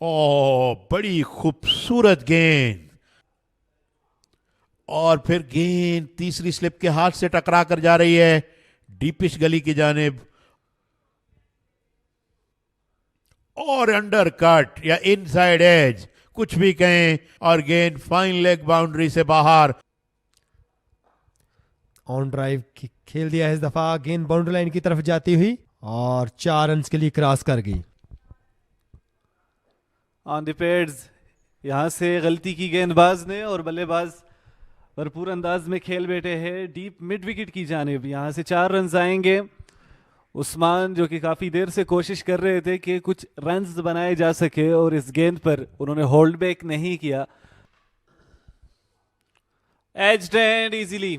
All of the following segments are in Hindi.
ओ बड़ी खूबसूरत गेंद, और फिर गेंद तीसरी स्लिप के हाथ से टकरा कर जा रही है डीपिश गली की जानिब, और अंडर कट या इनसाइड एज कुछ भी कहें, और गेंद फाइन लेग बाउंड्री से बाहर। ऑन ड्राइव खेल दिया है इस दफा, गेंद बाउंड्री लाइन की तरफ जाती हुई और 4 रन के लिए क्रॉस कर गई। ऑन द पैड्स यहां से गलती की गेंदबाज ने, और बल्लेबाज भरपूर अंदाज में खेल बैठे हैं डीप मिड विकेट की जानिब। यहां से 4 रन आएंगे। उस्मान जो कि काफी देर से कोशिश कर रहे थे कि कुछ रन्स बनाए जा सके, और इस गेंद पर उन्होंने होल्ड बैक नहीं किया। Aged and easily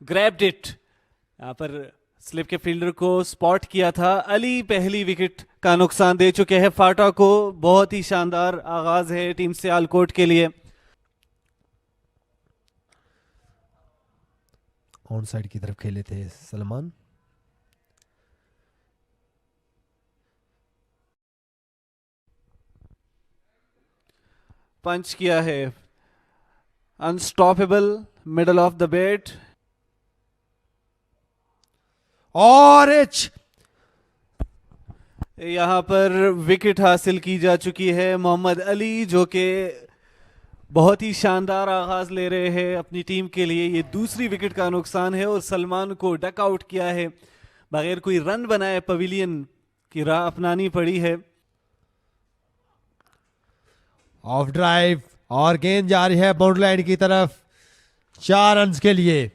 grabbed it. यहां पर स्लिप के फील्डर को स्पॉट किया था। अली पहली विकेट का नुकसान दे चुके हैं फाटा को। बहुत ही शानदार आगाज है टीम सियालकोट के लिए। ऑन साइड की तरफ खेले थे सलमान। पंच किया है unstoppable middle of the bat, और एच यहां पर विकेट हासिल की जा चुकी है। मोहम्मद अली जो कि बहुत ही शानदार आगाज ले रहे हैं अपनी टीम के लिए। ये दूसरी विकेट का नुकसान है, और सलमान को डक आउट किया है बगैर कोई रन बनाए। पवेलियन की राह अपनानी पड़ी है। ऑफ ड्राइव और गेंद जा रही है बाउंड्री लाइन की तरफ 4 रन के लिए,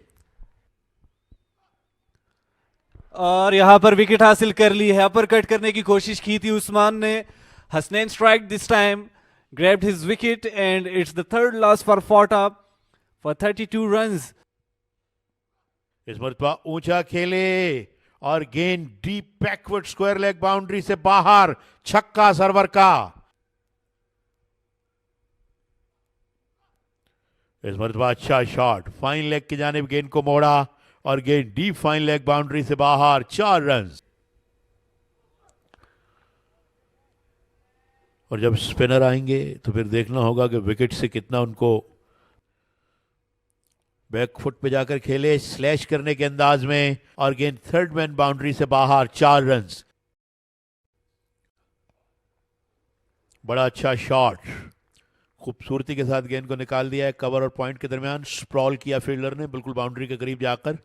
और यहां पर विकेट हासिल कर ली है। अपर कट करने की कोशिश की थी उस्मान ने। Hasnain strike this time, grabbed his wicket, and it's the third loss for Fata for 32 runs. इस मरतबा ऊंचा खेले और गेंद deep backward square leg boundary से बाहर, छक्का सर्वर का। इस मरतबा अच्छा शॉट, फाइन लेग की जानिब गेंद को मोड़ा, और गेंद डीप फाइन लेग बाउंड्री से बाहर, 4 रन। और जब स्पिनर आएंगे तो फिर देखना होगा कि विकेट से कितना उनको बैक फुट पे जाकर खेले स्लैश करने के अंदाज में, और गेंद थर्ड मैन बाउंड्री से बाहर, 4 रन। बड़ा अच्छा शॉट, खूबसूरती के साथ गेंद को निकाल दिया है कवर और पॉइंट के दरमियान। स्प्रॉल किया फील्डर ने बिल्कुल बाउंड्री के करीब जाकर,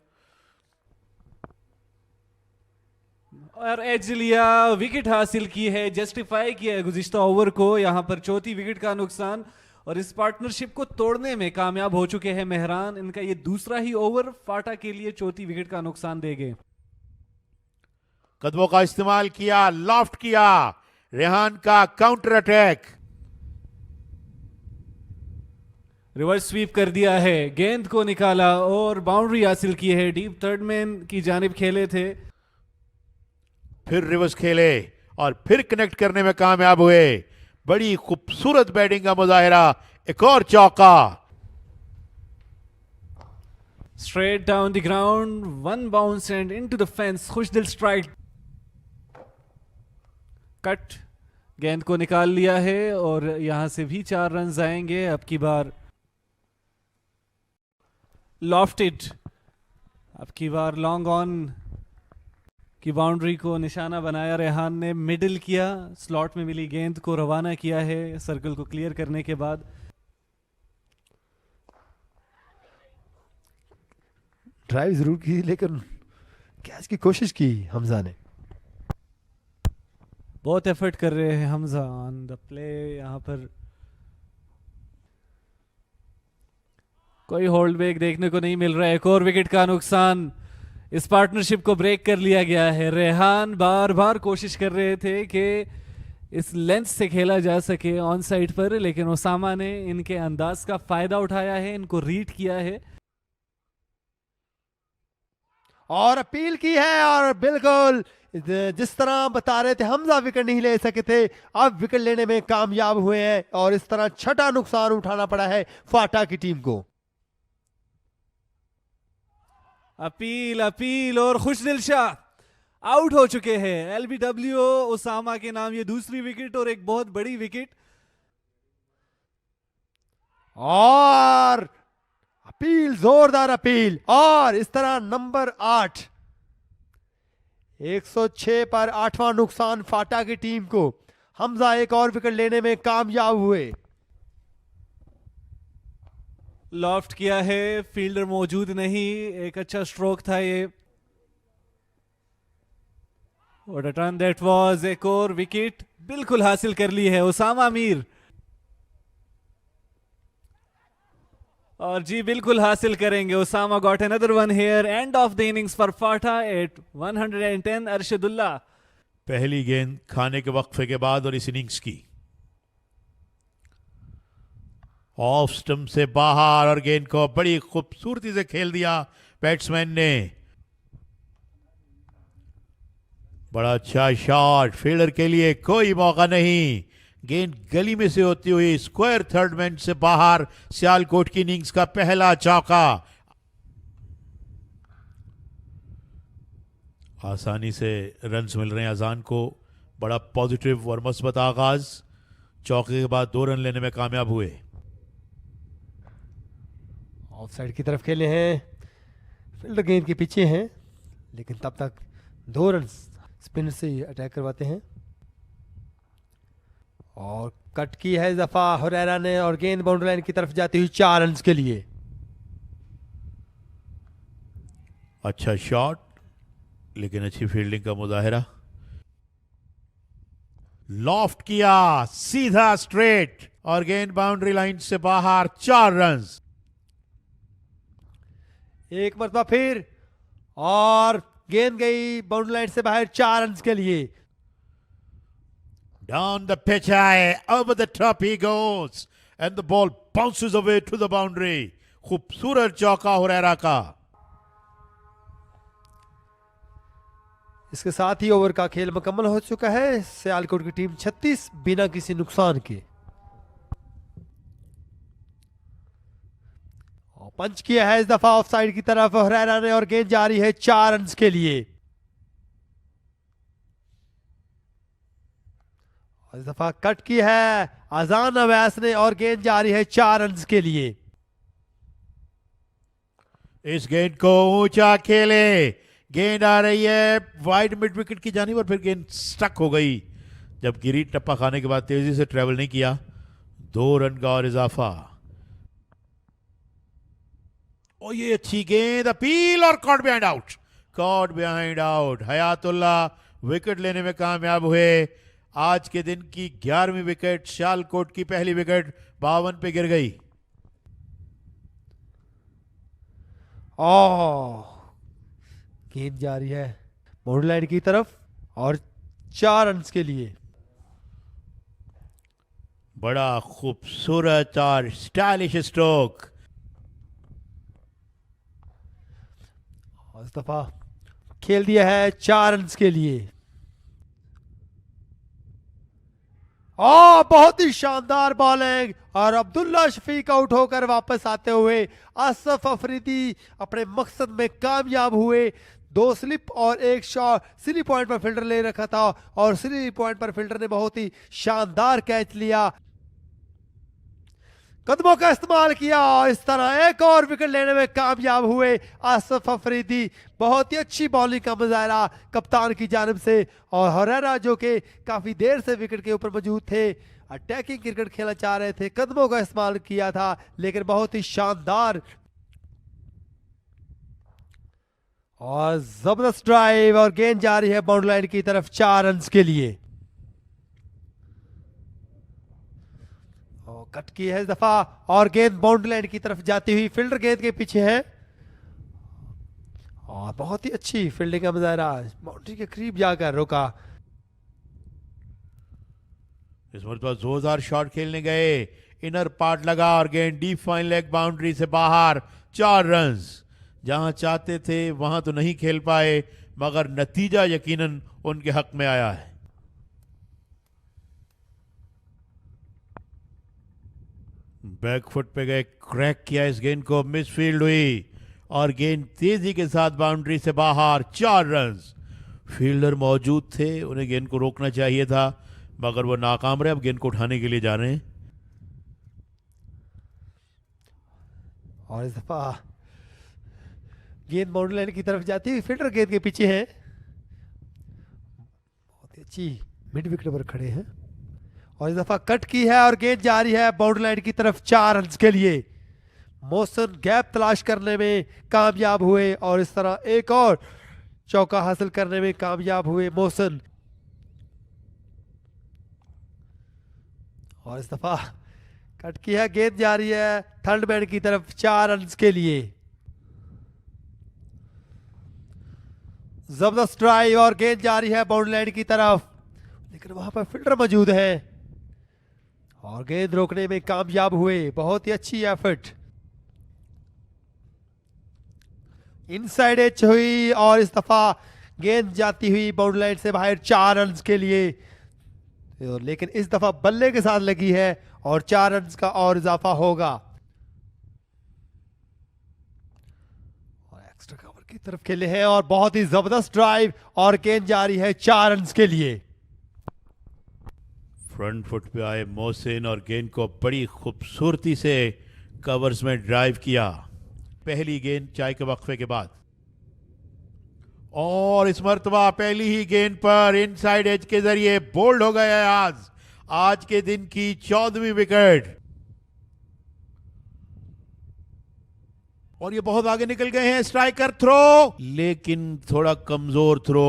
और एज लिया, विकेट हासिल की है, जस्टिफाई किया है गुज़िश्ता ओवर को। यहां पर चौथी विकेट का नुकसान, और इस पार्टनरशिप को तोड़ने में कामयाब हो चुके हैं मेहरान। इनका ये दूसरा ही ओवर फाटा के लिए चौथी विकेट का नुकसान देंगे। कदमों का इस्तेमाल किया, लॉफ्ट किया, रेहान का काउंटर अटैक, रिवर्स स्वीप कर दिया है, गेंद को निकाला और बाउंड्री हासिल की है। डीप थर्ड मैन की जानिब खेले थे, फिर रिवर्स खेले और फिर कनेक्ट करने में कामयाब हुए। बड़ी खूबसूरत बैटिंग का मुजाहिरा, एक और चौका। Straight down the ground, one bounce and into the fence. Khushdil strike, cut, गेंद को निकाल लिया है, और यहां से भी 4 रन आएंगे। अब की बार लॉफ्टेड, अब की बार लॉन्ग ऑन की बाउंड्री को निशाना बनाया रेहान ने। मिडिल किया, स्लॉट में मिली गेंद को रवाना किया है सर्कल को क्लियर करने के बाद। ड्राइव जरूर की लेकिन कैच की कोशिश की हमजा ने। बहुत एफर्ट कर रहे हैं हमजा ऑन द प्ले। यहां पर कोई होल्ड बैक देखने को नहीं मिल रहा है। एक और विकेट का नुकसान, इस पार्टनरशिप को ब्रेक कर लिया गया है। रेहान बार बार कोशिश कर रहे थे कि इस लेंथ से खेला जा सके ऑन साइड पर, लेकिन ओसामा ने इनके अंदाज का फायदा उठाया है, इनको रीड किया है और अपील की है। और बिल्कुल जिस तरह बता रहे थे हमजा विकेट नहीं ले सके थे, अब विकेट लेने में कामयाब हुए हैं, और इस तरह छठा नुकसान उठाना पड़ा है फाटा की टीम को। अपील अपील, और खुशदिल शाह आउट हो चुके हैं। एलबीडब्ल्यू ओसामा के नाम ये दूसरी विकेट और एक बहुत बड़ी विकेट। और अपील, जोरदार अपील। और इस तरह नंबर 8, 106 पर 8वां नुकसान फाटा की टीम को। हमजा एक और विकेट लेने में कामयाब हुए। लॉफ्ट किया है, फील्डर मौजूद नहीं, एक अच्छा स्ट्रोक था ये। और टर्न दैट वाज, एक और विकेट बिल्कुल हासिल कर ली है उसामा मीर। और जी बिल्कुल हासिल करेंगे। Usama got another one here. End of the innings for FATA at 110। Arshadullah. पहली गेंद खाने के वक्फे के बाद और इस इनिंग्स की। ऑफ स्टंप से बाहर और गेंद को बड़ी खूबसूरती से खेल दिया बैट्समैन ने। बड़ा अच्छा शॉट, फील्डर के लिए कोई मौका नहीं। गेंद गली में से होती हुई स्क्वायर थर्ड मैन से बाहर। सियालकोट की इनिंग्स का पहला चौका। आसानी से रन्स मिल रहे हैं अजान को। बड़ा पॉजिटिव और मस्बत आगाज। चौके के बाद 2 रन लेने में कामयाब हुए। ऑफ साइड की तरफ खेले हैं, फील्डर गेंद के पीछे हैं, लेकिन तब तक 2 रन स्पिनर से अटैक करवाते हैं। और कट की है दफा हुरैरा ने और गेंद बाउंड्री लाइन की तरफ जाती हुई 4 रन के लिए। अच्छा शॉट, लेकिन अच्छी फील्डिंग का मुजाहिरा। लॉफ्ट किया सीधा स्ट्रेट और गेंद बाउंड्री लाइन से बाहर। 4 रन। एक मरतबा फिर और गेंद गई बाउंड्री लाइन से बाहर 4 रन के लिए। Down the pitch high, over the top he goes, and the ball bounces away to the boundary. खूबसूरत चौका हुरैरा का। इसके साथ ही ओवर का खेल मुकम्मल हो चुका है। सियालकोट की टीम 36 बिना किसी नुकसान के। और पंच किया है इस दफा ऑफ साइड की तरफ हुरैरा ने और गेंद जारी है 4 रन के लिए। इस दफा कट की है अजान अवैस ने और गेंद जारी है 4 रन के लिए। इस गेंद को ऊंचा खेले, गेंद आ रही है वाइड मिड विकेट की जानिब और फिर गेंद स्टक हो गई। जब गिरी टप्पा खाने के बाद तेजी से ट्रेवल नहीं किया। 2 रन का और इजाफा। और ये अच्छी गेंद, अपील और caught behind out. Caught behind out. Hayatullah wicket लेने में कामयाब हुए। आज के दिन की 11वीं विकेट। सियालकोट की पहली विकेट 52 पे गिर गई। गेंद जारी है बाउंड्री लाइन की तरफ और 4 रन के लिए। बड़ा खूबसूरत और स्टाइलिश स्ट्रोक। इस दफा खेल दिया है 4 रन के लिए। बहुत ही शानदार बॉलिंग और अब्दुल्ला शफीक आउट होकर वापस आते हुए आसफ अफरीदी अपने मकसद में कामयाब हुए। 2 स्लिप और 1 शॉट स्लिप पॉइंट पर फील्डर ले रखा था और स्लिप पॉइंट पर फील्डर ने बहुत ही शानदार कैच लिया, कदमों का इस्तेमाल किया और इस तरह एक और विकेट लेने में कामयाब हुए आसफ अफरीदी। बहुत ही अच्छी बॉलिंग का मुजाहरा कप्तान की जानिब से। और हुरैरा जो कि काफी देर से विकेट के ऊपर मौजूद थे, अटैकिंग क्रिकेट खेलना चाह रहे थे, कदमों का इस्तेमाल किया था, लेकिन बहुत ही शानदार और जबरदस्त ड्राइव और गेंद जा रही है बाउंड्री लाइन की तरफ 4 रन के लिए। कट की है इस दफा और गेंद बाउंड्री लाइन की तरफ जाती हुई, फील्डर गेंद के पीछे है और बहुत ही अच्छी फील्डिंग का मुजाहरा, बाउंड्री के करीब जाकर रोका। इस मरतबा जोरदार शॉट खेलने गए, इनर पार्ट लगा और गेंद डीप फाइन लेग बाउंड्री से बाहर। 4 रन। जहां चाहते थे वहां तो नहीं खेल पाए, मगर नतीजा यकीनन उनके हक में आया है। बैकफुट पे गए, क्रैक किया इस गेंद को, मिसफील्ड हुई और गेंद तेजी के साथ बाउंड्री से बाहर। 4 रन। फील्डर मौजूद थे, उन्हें गेंद को रोकना चाहिए था, मगर वो नाकाम रहे। अब गेंद को उठाने के लिए जा रहे हैं। और इस दफा गेंद बाउंड्री लाइन की तरफ जाती हुई फील्डर गेंद के पीछे है, बहुत ही अच्छी मिड विकेट पर खड़े हैं और इस दफा कट की है और गेंद जा रही है बाउंड्री लाइन की तरफ 4 रन के लिए। मोहसिन गैप तलाश करने में कामयाब हुए और इस तरह एक और चौका हासिल करने में कामयाब हुए मोहसिन। और इस दफा कट की है, गेंद जा रही है थर्ड मैन की तरफ 4 रन के लिए। जबरदस्त ड्राइव और गेंद जा रही है बाउंड्री लाइन की तरफ, लेकिन वहां पर फील्डर मौजूद है और गेंद रोकने में कामयाब हुए। बहुत ही अच्छी एफर्ट, इनसाइड एज हुई और इस दफा गेंद जाती हुई बाउंड्री लाइन से बाहर 4 रन के लिए, लेकिन इस दफा बल्ले के साथ लगी है और 4 रन का और इजाफा होगा। और एक्स्ट्रा कवर की तरफ खेले हैं और बहुत ही जबरदस्त ड्राइव और गेंद जा रही है 4 रन के लिए। फ्रंट फुट पे आए मोहसिन और गेंद को बड़ी खूबसूरती से कवर्स में ड्राइव किया, पहली गेंद चाय के वक्फे के बाद। और इस मर्तबा पहली ही गेंद पर इनसाइड एज के जरिए बोल्ड हो गया है आज के दिन की 14वीं विकेट। और ये बहुत आगे निकल गए हैं, स्ट्राइकर थ्रो, लेकिन थोड़ा कमजोर थ्रो।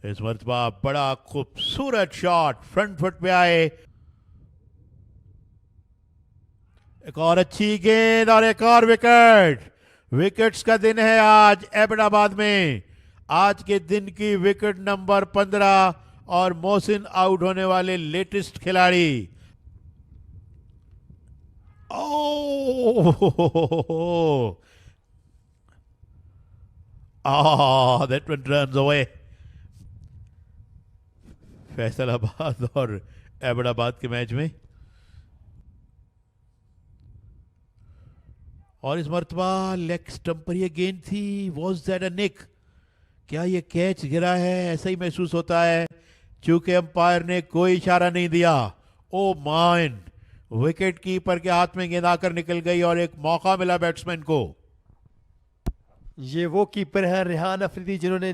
इस मर्तबा बड़ा खूबसूरत शॉट, फ्रंट फुट पे आए, एक और अच्छी गेंद और एक और विकेट। विकेट्स का दिन है आज एबटाबाद में, आज के दिन की विकेट नंबर 15 और मोहसिन आउट होने वाले लेटेस्ट खिलाड़ी। That one runs away. Faisalabad और एबटाबाद के मैच में। और इस मर्तबा लेग स्टंप पर यह गेंद थी। वॉज दैट अ निक? क्या यह कैच गिरा है? ऐसा ही महसूस होता है, चूंकि अंपायर ने कोई इशारा नहीं दिया। ओ माइन, विकेट कीपर के हाथ में गेंद आकर निकल गई और एक मौका मिला बैट्समैन को। ये वो कीपर है रेहान अफरीदी जिन्होंने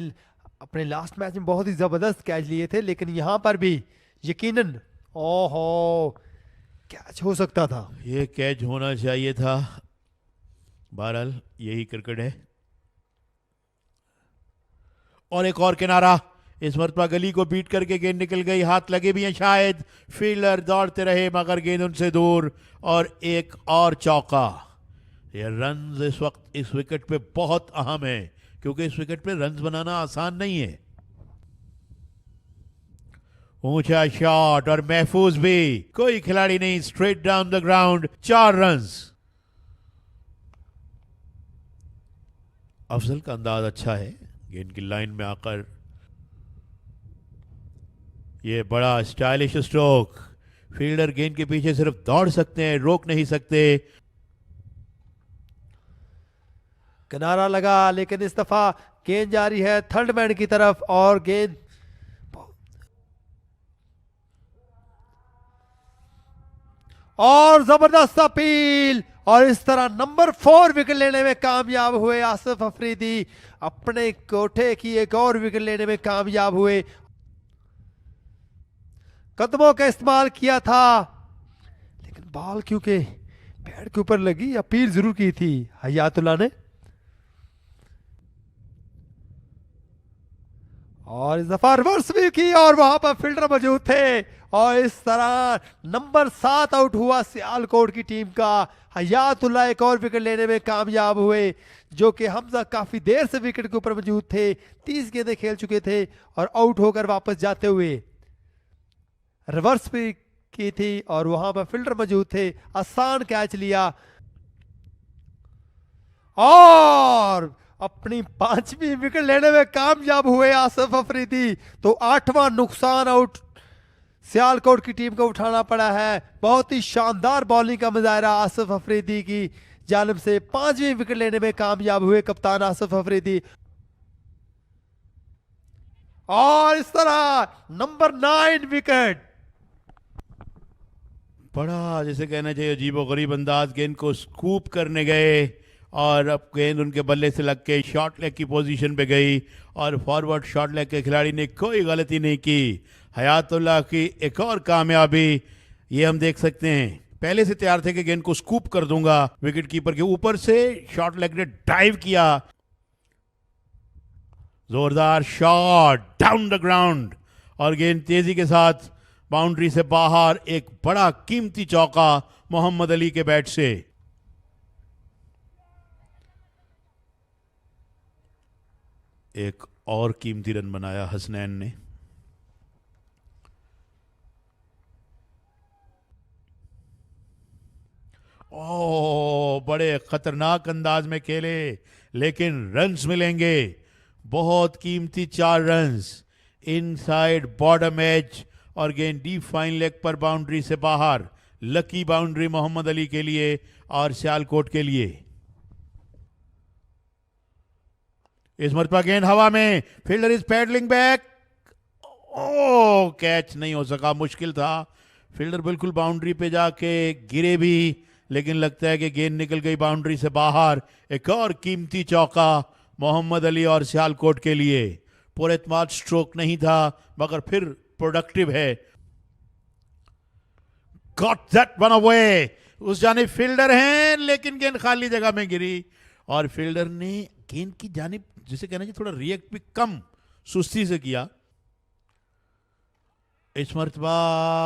अपने लास्ट मैच में बहुत ही जबरदस्त कैच लिए थे, लेकिन यहां पर भी यकीनन ओहो कैच हो सकता था। ये कैच होना चाहिए था। बहरहाल यही क्रिकेट है। और एक और किनारा, इस मरतबा गली को बीट करके गेंद निकल गई, हाथ लगे भी हैं शायद, फील्डर दौड़ते रहे मगर गेंद उनसे दूर और एक और चौका। ये रन्स इस वक्त इस विकेट पे बहुत अहम है, क्योंकि इस विकेट पे रन्स बनाना आसान नहीं है। ऊंचा शॉट और महफूज भी, कोई खिलाड़ी नहीं, straight down the ground, 4 runs. Afzal का अंदाज अच्छा है, गेंद की लाइन में आकर ये बड़ा स्टाइलिश स्ट्रोक। फील्डर गेंद के पीछे सिर्फ दौड़ सकते हैं, रोक नहीं सकते। किनारा लगा, लेकिन इस दफा गेंद जा रही है थर्ड मैन की तरफ और गेंद और जबरदस्त अपील और इस तरह नंबर 4 विकेट लेने में कामयाब हुए आसिफ अफरीदी। अपने कोठे की एक और विकेट लेने में कामयाब हुए। कदमों का इस्तेमाल किया था, लेकिन बॉल क्योंकि पैड के ऊपर लगी, अपील जरूर की थी हयातुल्लाह ने। और इस दफा रिवर्स भी की और वहां पर फील्डर मौजूद थे और इस तरह नंबर 7 आउट हुआ सियालकोट की टीम का। हयातुल्लाह एक और विकेट लेने में कामयाब हुए, जो कि हमजा काफी देर से विकेट के ऊपर मौजूद थे, 30 गेंदें खेल चुके थे और आउट होकर वापस जाते हुए रिवर्स भी की थी और वहां पर फील्डर मौजूद थे, आसान कैच लिया और अपनी 5वीं विकेट लेने में कामयाब हुए आसिफ अफरीदी। तो 8वां नुकसान आउट सियालकोट की टीम को उठाना पड़ा है। बहुत ही शानदार बॉलिंग का मुजाहरा आसिफ अफरीदी की जानिब से, 5वीं विकेट लेने में कामयाब हुए कप्तान आसिफ अफरीदी। और इस तरह नंबर 9 विकेट बड़ा जैसे कहना चाहिए अजीबोगरीब अंदाज, गेंद को स्कूप करने गए और अब गेंद उनके बल्ले से लग के शॉर्ट लेग की पोजीशन पे गई और फॉरवर्ड शॉर्ट लेग के खिलाड़ी ने कोई गलती नहीं की। हयातुल्लाह की एक और कामयाबी ये हम देख सकते हैं। पहले से तैयार थे कि गेंद को स्कूप कर दूंगा, विकेट कीपर के ऊपर से शॉर्ट लेग ने डाइव किया, जोरदार शॉट डाउन द ग्राउंड और गेंद तेजी के साथ बाउंड्री से बाहर। एक बड़ा कीमती चौका मोहम्मद अली के बैट से। एक और कीमती रन बनाया हसनैन ने। ओ, बड़े खतरनाक अंदाज में खेले लेकिन रन्स मिलेंगे, बहुत कीमती 4 रन्स इनसाइड बॉटम एज और गेंद डीप फाइन लेग पर बाउंड्री से बाहर। लकी बाउंड्री मोहम्मद अली के लिए और सियालकोट के लिए। इस मरतबा गेंद हवा में, फील्डर इज पैडलिंग बैक। ओ, कैच नहीं हो सका, मुश्किल था। फील्डर बिल्कुल बाउंड्री पे जाके गिरे भी, लेकिन लगता है कि गेंद निकल गई बाउंड्री से बाहर। एक और कीमती चौका मोहम्मद अली और सियालकोट के लिए। पुरएतमाद स्ट्रोक नहीं था मगर फिर प्रोडक्टिव है। Got that one away. उस जानिब फील्डर हैं लेकिन गेंद खाली जगह में गिरी और फील्डर ने गेंद की जानिब जिसे कहना चाहिए थोड़ा रिएक्ट भी कम सुस्ती से किया। इस मरतबा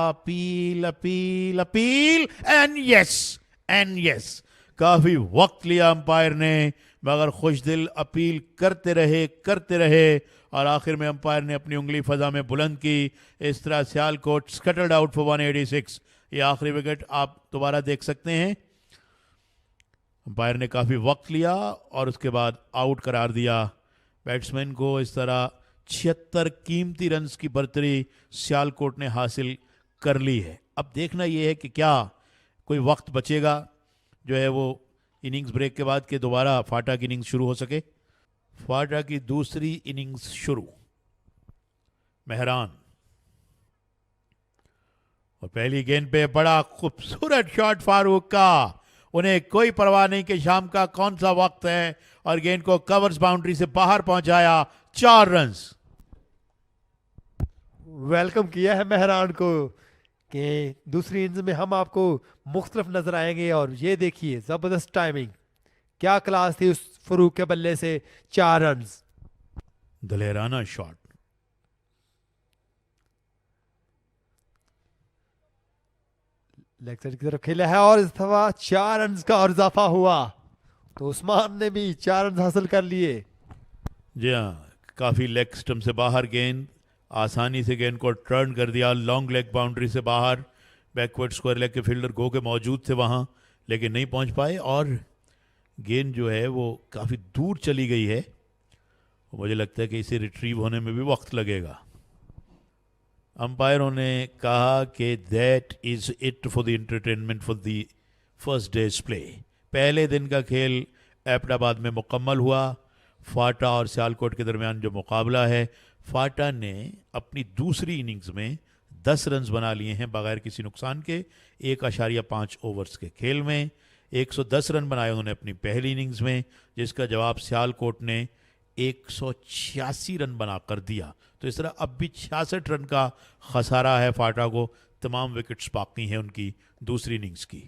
appeal appeal appeal and yes काफी वक्त लिया अंपायर ने मगर खुशदिल अपील करते रहे और आखिर में अंपायर ने अपनी उंगली फजा में बुलंद की। इस तरह सियालकोट स्कटल्ड आउट फॉर 186। ये आखिरी विकेट आप दोबारा देख सकते हैं। अंपायर ने काफी वक्त लिया और उसके बाद आउट करार दिया बैट्समैन को। इस तरह 76 कीमती रन्स की बर्तरी सियालकोट ने हासिल कर ली है। अब देखना यह है कि क्या कोई वक्त बचेगा जो है वो इनिंग्स ब्रेक के बाद के दोबारा फाटा की इनिंग्स शुरू हो सके। फाटा की दूसरी इनिंग्स शुरू। मेहरान और पहली गेंद पे बड़ा खूबसूरत शॉट फारूक का। उन्हें कोई परवाह नहीं कि शाम का कौन सा वक्त है और गेंद को कवर्स बाउंड्री से बाहर पहुंचाया। 4 रन्स। वेलकम किया है मेहरान को कि दूसरी इनिंग्स में हम आपको मुख्तलिफ नजर आएंगे। और ये देखिए जबरदस्त टाइमिंग, क्या क्लास थी उस फरूक के बल्ले से। 4 रन्स। दलेराना शॉट। लेग साइड की तरफ खेला है और इस दफा 4 रन्स का और इजाफा हुआ तो उस्मान ने भी 4 रन हासिल कर लिए। जी हाँ, काफी लेग स्टंप से बाहर गेंद, आसानी से गेंद को टर्न कर दिया लॉन्ग लेग बाउंड्री से बाहर। बैकवर्ड स्क्वायर लेग के फील्डर गो के मौजूद थे वहां लेकिन नहीं पहुंच पाए और गेंद जो है वो काफी दूर चली गई है। मुझे लगता है कि इसे रिट्रीव होने में भी वक्त लगेगा। अंपायरों ने कहा कि that is it for the entertainment for the first days play. पहले दिन का खेल एबटाबाद में मुकम्मल हुआ। फाटा और सियालकोट के दरमियान जो मुकाबला है, फाटा ने अपनी दूसरी इनिंग्स में 10 रन्स बना लिए हैं बगैर किसी नुकसान के 1.5 ओवर्स के खेल में। 110 रन बनाए उन्होंने अपनी पहली इनिंग्स में, जिसका जवाब सियालकोट ने 186 रन बना कर दिया। तो इस तरह अब भी 66 रन का खसारा है फाटा को। तमाम विकेट्स बाकी हैं उनकी दूसरी इनिंग्स की।